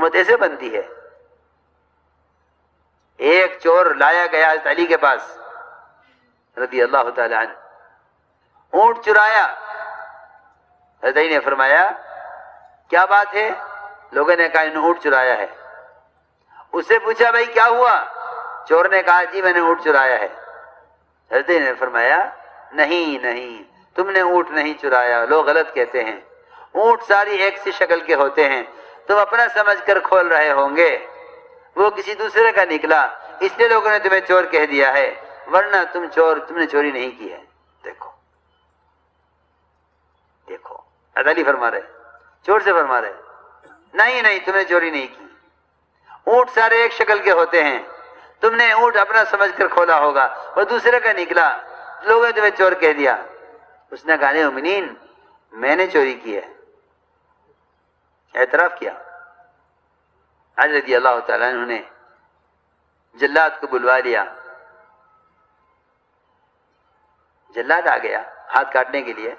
امت ایسے بنتی ہے. ایک چور لایا گیا حضرت علی کے پاس رضی اللہ تعالی عنہ, اونٹ چرایا. حضرت علی نے فرمایا کیا بات ہے؟ لوگوں نے کہا انہوں نے اونٹ چرایا ہے. اس سے پوچھا بھائی کیا ہوا؟ چور نے کہا جی میں نے اونٹ چرایا ہے. حضرت علی نے فرمایا نہیں نہیں, تم نے اونٹ نہیں چرایا, لوگ غلط کہتے ہیں. اونٹ ساری ایک سی شکل کے ہوتے ہیں, تم اپنا سمجھ کر کھول رہے ہوں گے, وہ کسی دوسرے کا نکلا اس لیے لوگوں نے تمہیں چور کہہ دیا ہے, ورنہ تم نے چوری نہیں کی ہے. دیکھو دیکھو حضرت علی فرما رہے, چور سے فرما رہے نہیں نہیں تم نے چوری نہیں کی. اونٹ سارے ایک شکل کے ہوتے ہیں, تم نے اونٹ اپنا سمجھ کر کھولا ہوگا اور دوسرے کا نکلا, لوگوں نے تمہیں چور کہہ دیا. اس نے کہا مومنین میں نے چوری کی ہے, اعتراف کیا. علی رضی اللہ تعالیٰ عنہ نے جلاد کو بلوا لیا. جلاد آ گیا ہاتھ کاٹنے کے لیے.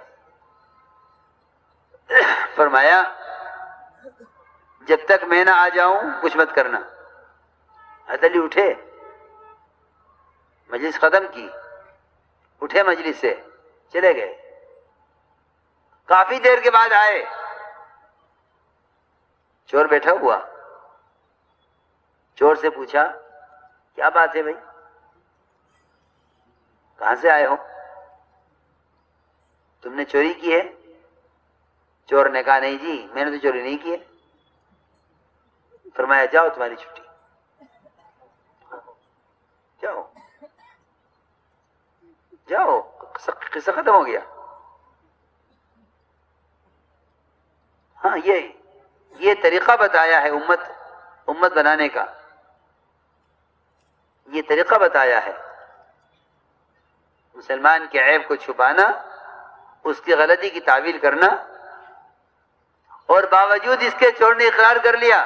فرمایا جب تک میں نہ آ جاؤں کچھ مت کرنا. حضرت علی اٹھے, مجلس ختم کی, اٹھے مجلس سے چلے گئے. کافی دیر کے بعد آئے, چور بیٹھا ہوا. چور سے پوچھا کیا بات ہے بھائی, کہاں سے آئے ہو, تم نے چوری کی ہے؟ چور نے کہا نہیں جی میں نے تو چوری نہیں کی ہے. فرمایا جاؤ تمہاری چھٹی, جاؤ جاؤ, قصہ ختم ہو گیا. ہاں یہ طریقہ بتایا ہے امت بنانے کا, یہ طریقہ بتایا ہے. مسلمان کے عیب کو چھپانا, اس کی غلطی کی تعویل کرنا, اور باوجود اس کے چور نے اقرار کر لیا,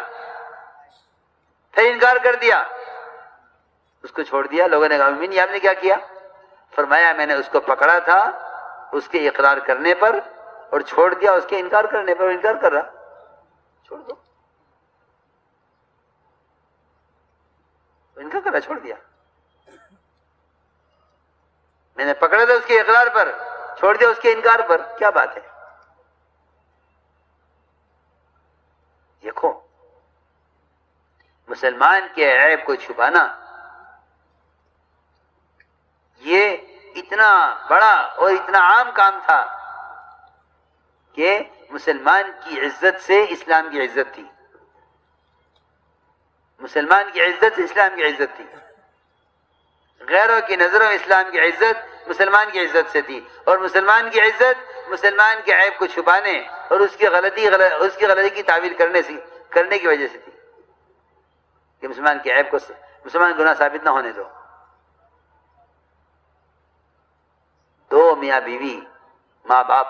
پھر انکار کر دیا, اس کو چھوڑ دیا. لوگوں نے کہا مومن آپ نے کیا کیا؟ فرمایا میں نے اس کو پکڑا تھا اس کے اقرار کرنے پر اور چھوڑ دیا اس کے انکار کرنے پر. انکار کر رہا, چھوڑ دو, انکار کر رہا, چھوڑ دیا. میں نے پکڑا تھا اس کے اقرار پر, چھوڑ دیا اس کے انکار پر. کیا بات ہے؟ دیکھو مسلمان کے عیب کو چھپانا یہ اتنا بڑا اور اتنا عام کام تھا کہ مسلمان کی عزت سے اسلام کی عزت تھی. مسلمان کی عزت سے اسلام کی عزت تھی. غیروں کی نظروں میں اسلام کی عزت مسلمان کی عزت سے تھی, اور مسلمان کی عزت مسلمان کے عیب کو چھپانے اور اس کی غلطی کی تعویل کرنے کی وجہ سے تھی کہ مسلمان کے عیب کو مسلمان گناہ ثابت نہ ہونے دو. دو میاں بیوی ماں باپ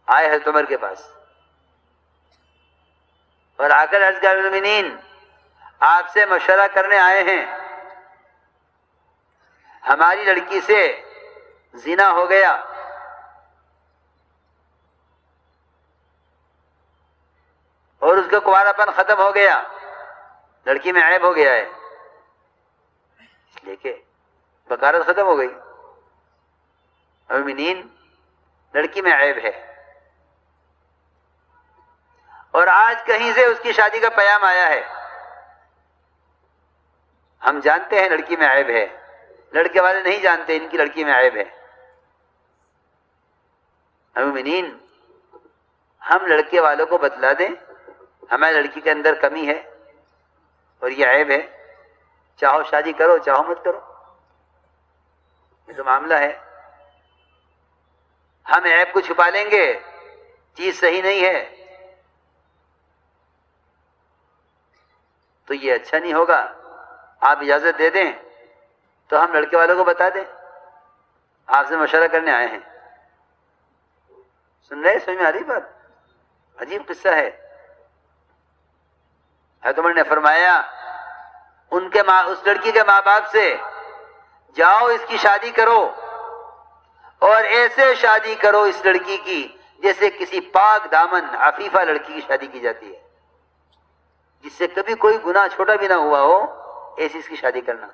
آئے حضرت عمر کے پاس اور آ کر عرض کیا مومنین آپ سے مشورہ کرنے آئے ہیں, ہماری لڑکی سے زنا ہو گیا, اور اس کا کنواراپن ختم ہو گیا, لڑکی میں عیب ہو گیا ہے, اس لیے کہ بکارت ختم ہو گئی. مومنین لڑکی میں عیب ہے, اور آج کہیں سے اس کی شادی کا پیام آیا ہے. ہم جانتے ہیں لڑکی میں عیب ہے, لڑکے والے نہیں جانتے ان کی لڑکی میں عیب ہے. مومنین ہم لڑکے والوں کو بتلا دیں ہماری لڑکی کے اندر کمی ہے اور یہ عیب ہے, چاہو شادی کرو چاہو مت کرو, یہ تو معاملہ ہے. ہم عیب کو چھپا لیں گے, چیز صحیح نہیں ہے تو یہ اچھا نہیں ہوگا, آپ اجازت دے دیں تو ہم لڑکے والوں کو بتا دیں آپ سے مشورہ کرنے آئے ہیں. سن رہے, سمجھ میں آ رہی بات؟ عجیب قصہ ہے. حضرت عمر نے فرمایا اس لڑکی کے ماں باپ سے جاؤ اس کی شادی کرو, اور ایسے شادی کرو اس لڑکی کی جیسے کسی پاک دامن عفیفہ لڑکی کی شادی کی جاتی ہے. جس سے کبھی کوئی گناہ چھوٹا بھی نہ ہوا ہو، ایسی اس کی شادی کرنا۔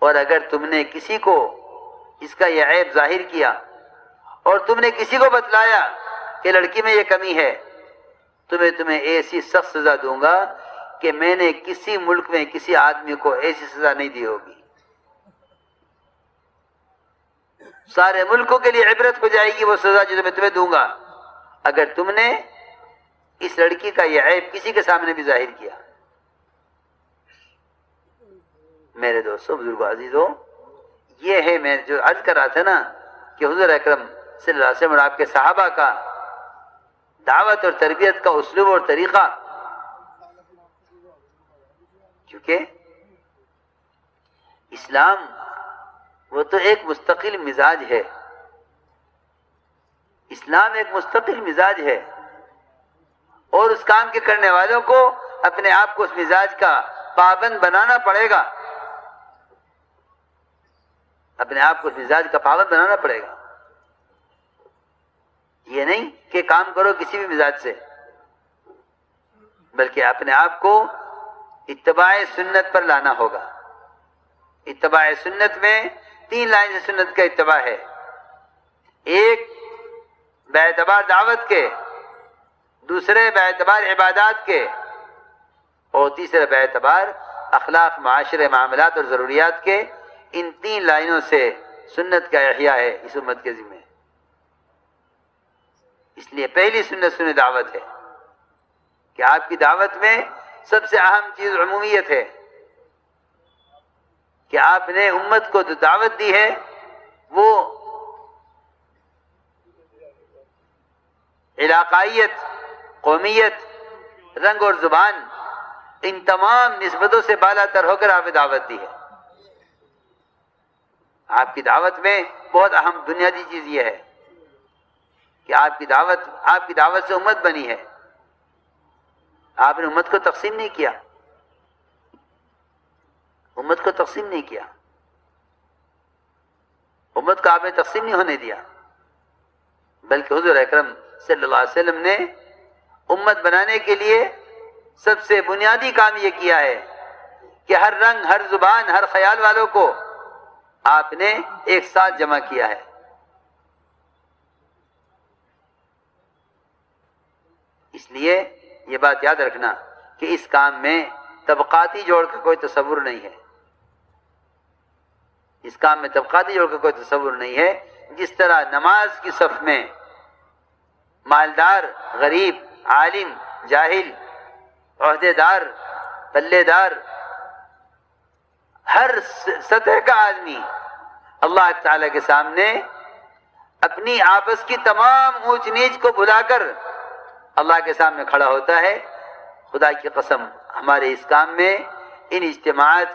اور اگر تم نے کسی کو اس کا یہ عیب ظاہر کیا اور تم نے کسی کو بتلایا کہ لڑکی میں یہ کمی ہے، تمہیں ایسی سخت سزا دوں گا کہ میں نے کسی ملک میں کسی آدمی کو ایسی سزا نہیں دی ہوگی۔ سارے ملکوں کے لیے عبرت ہو جائے گی وہ سزا جو میں تمہیں دوں گا اگر تم نے اس لڑکی کا یہ عیب کسی کے سامنے بھی ظاہر کیا۔ میرے دوستو، بزرگوں، عزیزو، یہ ہے میں جو عرض کر رہا تھا نا کہ حضور اکرم صلی اللہ علیہ وسلم اور آپ کے صحابہ کا دعوت اور تربیت کا اسلوب اور طریقہ، کیونکہ اسلام وہ تو ایک مستقل مزاج ہے، اسلام ایک مستقل مزاج ہے، اور اس کام کے کرنے والوں کو اپنے آپ کو اس مزاج کا پابند بنانا پڑے گا، اپنے آپ کو اس مزاج کا پابند بنانا پڑے گا۔ یہ نہیں کہ کام کرو کسی بھی مزاج سے، بلکہ اپنے آپ کو اتباع سنت پر لانا ہوگا۔ اتباع سنت میں 3 لائن سے سنت کا اتباع ہے، ایک باعتبار دعوت کے، دوسرے باعتبار عبادات کے، اور تیسرے باعتبار اخلاق، معاشرے، معاملات اور ضروریات کے۔ ان 3 لائنوں سے سنت کا احیاء ہے اس امت کے ذمہ۔ اس لیے پہلی سنت سنت دعوت ہے کہ آپ کی دعوت میں سب سے اہم چیز عمومیت ہے، کہ آپ نے امت کو جو دعوت دی ہے وہ علاقائیت، قومیت، رنگ اور زبان، ان تمام نسبتوں سے بالا تر ہو کر آپ نے دعوت دی ہے۔ آپ کی دعوت میں بہت اہم بنیادی چیز یہ ہے کہ آپ کی دعوت سے امت بنی ہے۔ آپ نے امت کو تقسیم نہیں کیا، امت کو تقسیم نہیں کیا، امت کو آپ نے تقسیم نہیں ہونے دیا، بلکہ حضور اکرم صلی اللہ علیہ وسلم نے امت بنانے کے لیے سب سے بنیادی کام یہ کیا ہے کہ ہر رنگ، ہر زبان، ہر خیال والوں کو آپ نے ایک ساتھ جمع کیا ہے۔ اس لیے یہ بات یاد رکھنا کہ اس کام میں طبقاتی جوڑ کا کوئی تصور نہیں ہے، اس کام میں طبقاتی جوڑ کا کوئی تصور نہیں ہے۔ جس طرح نماز کی صف میں مالدار، غریب، عالم، جاہل، عہدے دار، پلے دار، ہر سطح کا آدمی اللہ تعالی کے سامنے اپنی آپس کی تمام اونچ نیچ کو بھلا کر اللہ کے سامنے کھڑا ہوتا ہے، خدا کی قسم ہمارے اس کام میں ان اجتماعات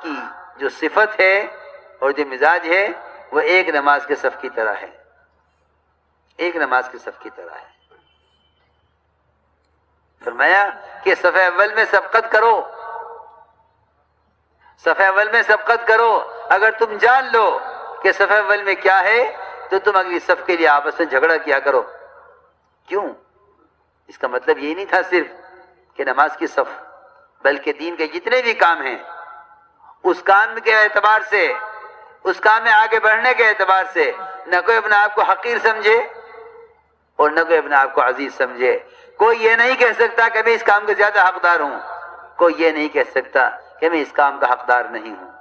کی جو صفت ہے اور جو مزاج ہے وہ ایک نماز کے صف کی طرح ہے، ایک نماز کے صف کی طرح ہے۔ فرمایا کہ صف اول میں سبقت کرو، صف اول میں سبقت کرو۔ اگر تم جان لو کہ صف اول میں کیا ہے تو تم اگلی صف کے لیے آپس میں جھگڑا کیا کرو۔ کیوں؟ اس کا مطلب یہ نہیں تھا صرف کہ نماز کی صف، بلکہ دین کے جتنے بھی کام ہیں اس کام کے اعتبار سے، اس کام میں آگے بڑھنے کے اعتبار سے نہ کوئی اپنے آپ کو حقیر سمجھے اور نہ کوئی اپنے آپ کو عزیز سمجھے۔ کوئی یہ نہیں کہہ سکتا کہ میں اس کام کا زیادہ حقدار ہوں، کوئی یہ نہیں کہہ سکتا کہ میں اس کام کا حقدار نہیں ہوں۔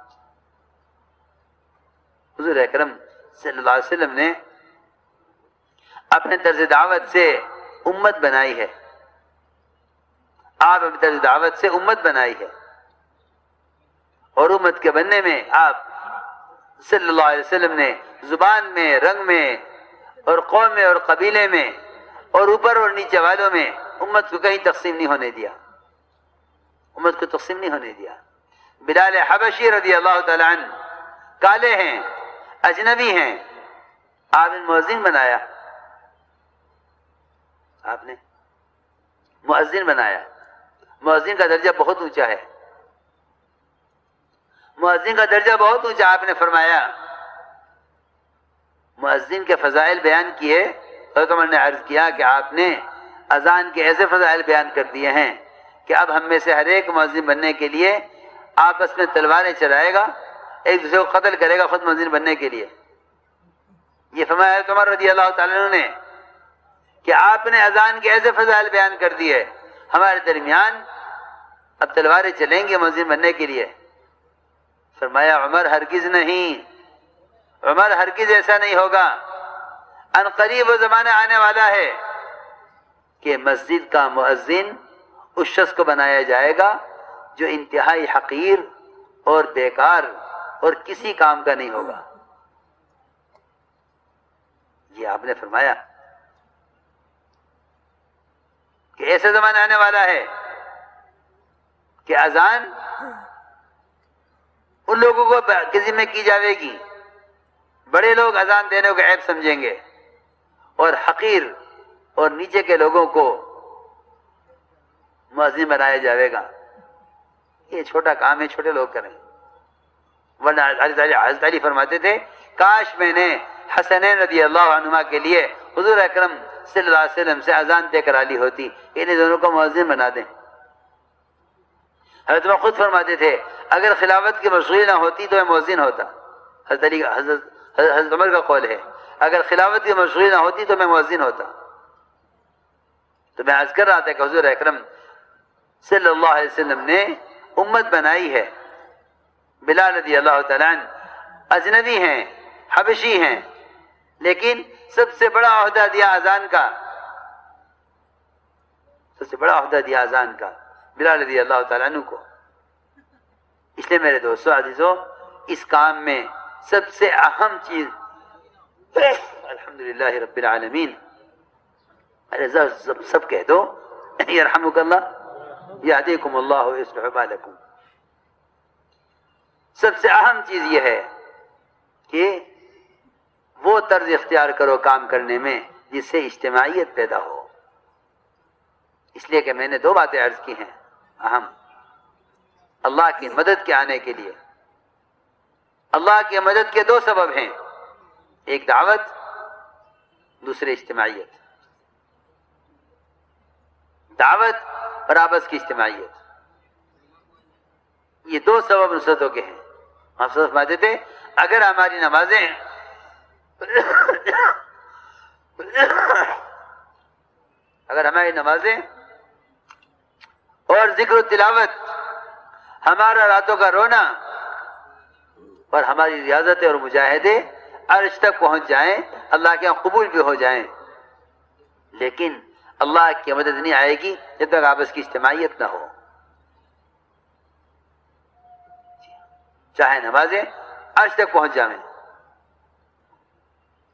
حضور اکرم صلی اللہ علیہ وسلم نے اپنے طرز دعوت سے امت بنائی ہے، آپ اپنے طرز دعوت سے امت بنائی ہے، اور امت کے بننے میں آپ صلی اللہ علیہ وسلم نے زبان میں، رنگ میں اور قوم میں اور قبیلے میں اور اوپر اور نیچے والوں میں امت کو کہیں تقسیم نہیں ہونے دیا، امت کو تقسیم نہیں ہونے دیا۔ بلال حبشی رضی اللہ تعالی عنہ کالے ہیں، اجنبی ہیں، آپ نے مؤذن بنایا، آپ نے مؤذن بنایا۔ مؤذن کا درجہ بہت اونچا ہے، مؤذن کا درجہ بہت اونچا۔ آپ نے فرمایا، مؤذن کے فضائل بیان کیے، حضرت عمر نے عرض کیا کہ آپ نے اذان کے ایسے فضائل بیان کر دیے ہیں کہ اب ہم میں سے ہر ایک مؤذن بننے کے لیے آپس میں تلواریں چلائے گا، ایک دوسرے کو قتل کرے گا خود مؤذن بننے کے لیے۔ یہ فرمایا حضرت عمر رضی اللہ تعالیٰ عنہ نے کہ آپ نے اذان کے ایسے فضائل بیان کر دیے، ہمارے درمیان اب تلواریں چلیں گے مؤذن بننے کے لیے۔ فرمایا عمر ہرگز نہیں، عمر ہرگز ایسا نہیں ہوگا، ان قریب وہ زمانہ آنے والا ہے کہ مسجد کا مؤذن اس شخص کو بنایا جائے گا جو انتہائی حقیر اور بیکار اور کسی کام کا نہیں ہوگا۔ یہ آپ نے فرمایا کہ ایسا زمانہ آنے والا ہے کہ اذان ان لوگوں کو کسی میں کی جاوے گی، بڑے لوگ اذان دینے کو عیب سمجھیں گے اور حقیر اور نیچے کے لوگوں کو مؤذن بنایا جائے گا۔ یہ چھوٹا کام ہے، چھوٹے لوگ کریں، ورنہ حضرت علی فرماتے تھے کاش میں نے حسنین رضی اللہ عنہما کے لیے حضور اکرم صلی اللہ علیہ وسلم سے اذان طے کرا لی ہوتی، انہیں دونوں کو مؤذن بنا دیں۔ حضرت عمر خود فرماتے تھے اگر خلافت کی مشغولی نہ ہوتی تو میں مؤذن ہوتا۔ حضرت عمر کا قول ہے اگر خلافت کی مشغولی نہ ہوتی تو میں مؤذن ہوتا۔ تو میں عرض کر رہا تھا کہ حضور اکرم صلی اللہ علیہ وسلم نے امت بنائی ہے۔ بلال رضی اللہ تعالیٰ عنہ اجنبی ہیں، حبشی ہیں، لیکن سب سے بڑا عہدہ دیا اذان کا، سب سے بڑا عہدہ دیا اذان کا بلال رضی اللہ تعالیٰ عنہ کو۔ اس لیے میرے دوستو عزیزو، اس کام میں سب سے اہم چیز الحمدللہ رب العالمین، سب کہہ دو یرحمک اللہ یہدیکم اللہ ویصلح بالکم۔ سب سے اہم چیز یہ ہے کہ وہ طرز اختیار کرو کام کرنے میں جس سے اجتماعیت پیدا ہو۔ اس لیے کہ میں نے دو باتیں عرض کی ہیں اہم، اللہ کی مدد کے آنے کے لیے۔ اللہ کی مدد کے دو سبب ہیں، ایک دعوت، دوسرے اجتماعیت۔ دعوت اور آپس کی اجتماعیت، یہ دو سبب نصرتوں کے ہیں۔ ہم سب فرماتے تھے اگر ہماری نمازیں اور ذکر و تلاوت، ہمارا راتوں کا رونا اور ہماری ریاضتیں اور مجاہدے عرش تک پہنچ جائیں، اللہ کے یہاں قبول بھی ہو جائیں، لیکن اللہ کی مدد نہیں آئے گی جب تک آپس کی اجتماعیت نہ ہو۔ چاہے نمازیں عرش تک پہنچ جائیں،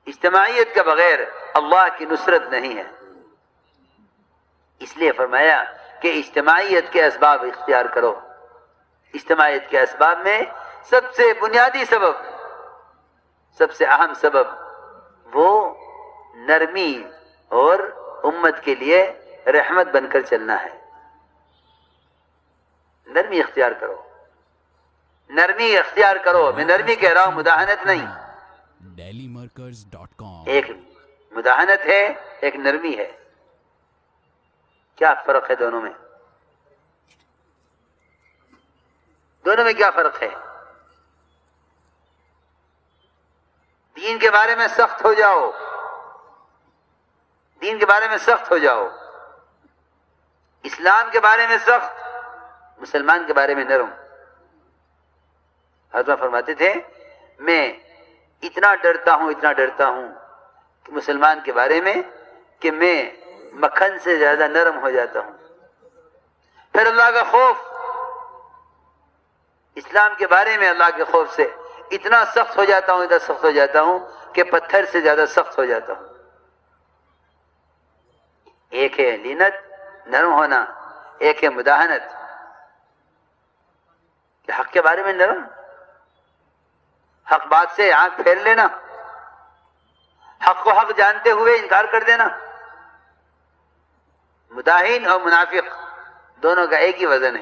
اجتماعیت کے بغیر اللہ کی نصرت نہیں ہے۔ اس لیے فرمایا کہ اجتماعیت کے اسباب اختیار کرو۔ اجتماعیت کے اسباب میں سب سے بنیادی سبب، سب سے اہم سبب وہ نرمی اور امت کے لیے رحمت بن کر چلنا ہے۔ نرمی اختیار کرو، نرمی اختیار کرو۔ میں نرمی کہہ رہا ہوں، مداہنت نہیں۔ dailymarkers.com ایک مداہنت ہے، ایک نرمی ہے۔ کیا فرق ہے دونوں میں؟ دونوں میں کیا فرق ہے؟ دین کے بارے میں سخت ہو جاؤ، دین کے بارے میں سخت ہو جاؤ، اسلام کے بارے میں سخت، مسلمان کے بارے میں نرم۔ حضرت فرماتے تھے میں اتنا ڈرتا ہوں کہ مسلمان کے بارے میں کہ میں مکھن سے زیادہ نرم ہو جاتا ہوں۔ پھر اللہ کا خوف، اسلام کے بارے میں اللہ کے خوف سے اتنا سخت ہو جاتا ہوں کہ پتھر سے زیادہ سخت ہو جاتا ہوں۔ ایک ہے لینت، نرم ہونا، ایک ہے مداہنت، کہ حق کے بارے میں نرم، حق بات سے آنکھ پھیر لینا، حق کو حق جانتے ہوئے انکار کر دینا۔ مداہن اور منافق دونوں کا ایک ہی وزن ہے۔